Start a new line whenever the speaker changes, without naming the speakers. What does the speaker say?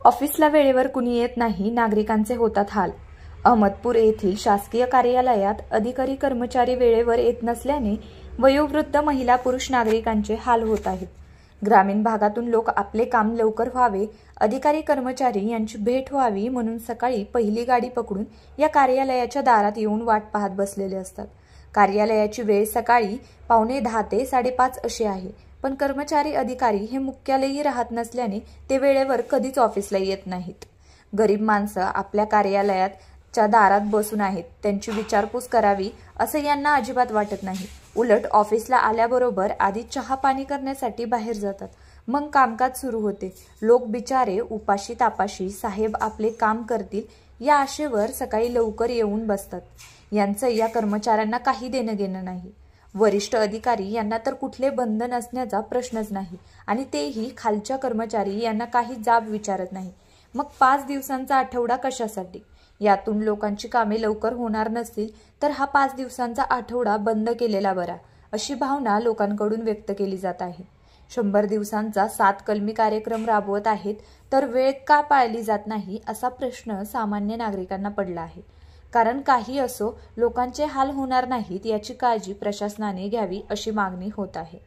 ऑफिसला वेळेवर कुणी येत नाही, नागरिकांचे होतात हाल। अहमदपूर येथील शासकीय कार्यालयात अधिकारी कर्मचारी वेळेवर येत नसल्याने वयोवृद्ध महिला पुरुष नागरिकांचे हाल होत आहेत। ग्रामीण भागातून लोक आपले काम लवकर व्हावे, अधिकारी कर्मचारी यांची भेट व्हावी म्हणून सकाळी पहिली गाडी पकडून या कार्यालयाच्या दारात येऊन वाट पाहत बसलेले असतात। कार्यालयाची वेळ सकाळी 9:15 ते 5:30 अशी आहे, पण कर्मचारी अधिकारी हे मुख्यालयी राहत नसल्याने ते वेळेवर कधीच ऑफिसला येत नाहीत। गरीब माणसं आपल्या कार्यालयाच्या दारात बसून आहेत, त्यांची विचारपूस करावी असं यांना अजिबात वाटत नाही। उलट ऑफिसला आल्याबरोबर आधी चहा पाणी करण्यासाठी बाहेर जातात, मग कामकाज सुरू होते। लोक बिचारे उपाशी तापाशी साहेब आपले काम करतील या आशेवर सकाळी लवकर येऊन बसतात। यांचं या कर्मचाऱ्यांना काही देणं घेणं नाही। वरिष्ठ अधिकारी यांना तर कुठले बंधन असण्याचा प्रश्नच नाही आणि तेही खालच्या कर्मचारी यांना काही जाब विचारत नाही। मग 5 दिवसांचा आठवडा कशासाठी? यातून लोकांची कामे लवकर होणार नसतील तर हा 5 दिवसांचा आठवडा बंद केलेला बरा, अशी भावना लोकांकडून व्यक्त केली जात आहे। 100 दिवसांचा 7 कलमी कार्यक्रम राबवत आहेत तर वेळ का पाळली जात नाही असा प्रश्न सामान्य नागरिकांना पडला आहे। कारण काही असो, लोकांचे हाल होणार नाहीत याची काळजी प्रशासनाने घ्यावी अशी मागणी होत आहे।